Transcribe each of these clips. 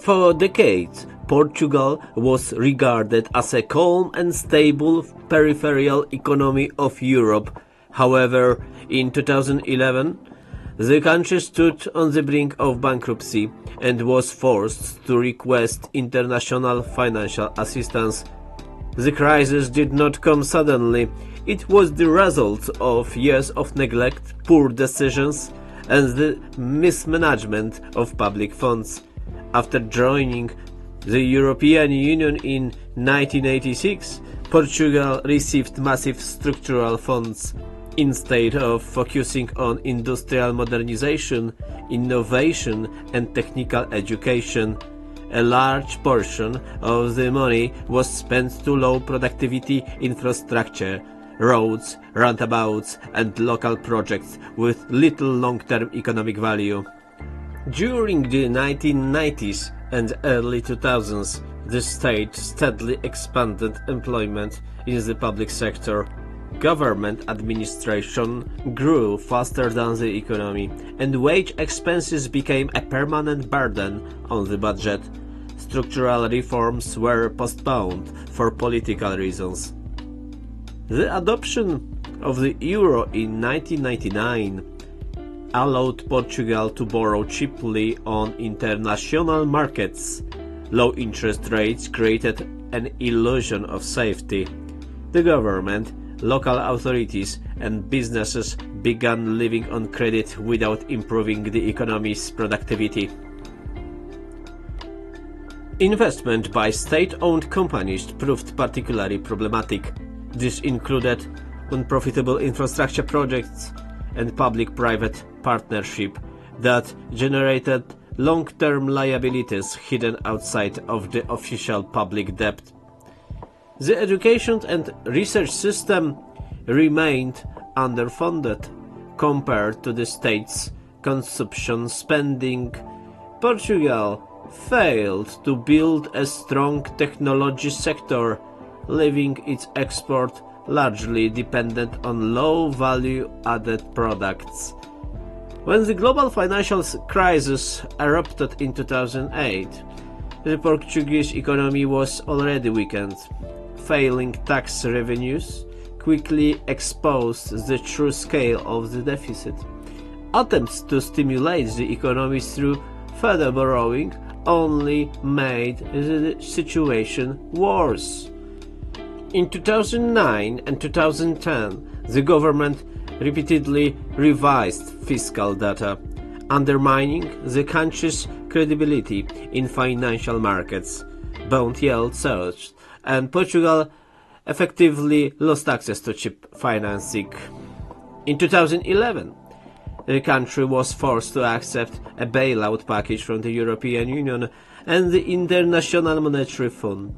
For decades, Portugal was regarded as a calm and stable peripheral economy of Europe. However, in 2011, the country stood on the brink of bankruptcy and was forced to request international financial assistance. The crisis did not come suddenly. It was the result of years of neglect, poor decisions, and the mismanagement of public funds. After joining the European Union in 1986, Portugal received massive structural funds. Instead of focusing on industrial modernization, innovation and technical education, a large portion of the money was spent to low productivity infrastructure, roads, roundabouts and local projects with little long-term economic value. During the 1990s and early 2000s, the state steadily expanded employment in the public sector. Government administration grew faster than the economy, and wage expenses became a permanent burden on the budget. Structural reforms were postponed for political reasons. The adoption of the euro in 1999 allowed Portugal to borrow cheaply on international markets. Low interest rates created an illusion of safety. The government, local authorities and businesses began living on credit without improving the economy's productivity. Investment by state-owned companies proved particularly problematic. This included unprofitable infrastructure projects and public-private partnership that generated long-term liabilities hidden outside of the official public debt. The education and research system remained underfunded compared to the state's consumption spending. Portugal failed to build a strong technology sector, leaving its export largely dependent on low value-added products. When the global financial crisis erupted in 2008, the Portuguese economy was already weakened. Failing tax revenues quickly exposed the true scale of the deficit. Attempts to stimulate the economy through further borrowing only made the situation worse. In 2009 and 2010, the government repeatedly revised fiscal data, undermining the country's credibility in financial markets. Bond yields surged, and Portugal effectively lost access to cheap financing. In 2011, the country was forced to accept a bailout package from the European Union and the International Monetary Fund.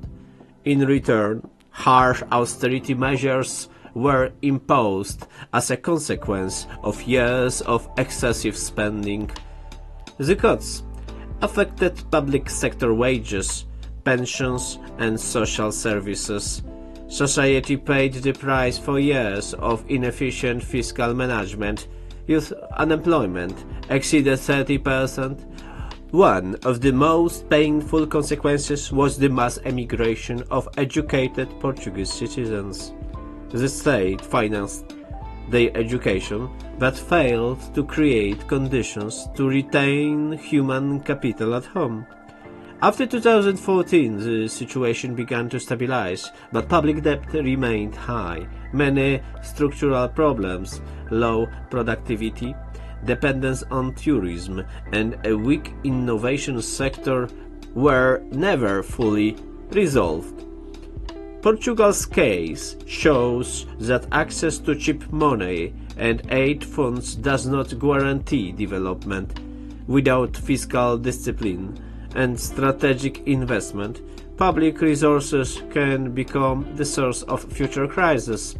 In return, harsh austerity measures were imposed as a consequence of years of excessive spending. The cuts affected public sector wages, pensions and social services. Society paid the price for years of inefficient fiscal management. Youth unemployment exceeded 30%. One of the most painful consequences was the mass emigration of educated Portuguese citizens. The state financed their education but failed to create conditions to retain human capital at home. After 2014, the situation began to stabilize, but public debt remained high. Many structural problems, low productivity, dependence on tourism, and a weak innovation sector were never fully resolved. Portugal's case shows that access to cheap money and aid funds does not guarantee development. Without fiscal discipline and strategic investment, public resources can become the source of future crises.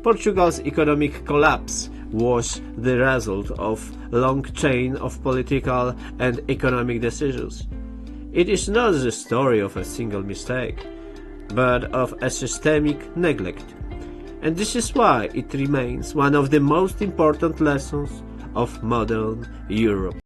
Portugal's economic collapse was the result of a long chain of political and economic decisions. It is not the story of a single mistake, but of a systemic neglect. And this is why it remains one of the most important lessons of modern Europe.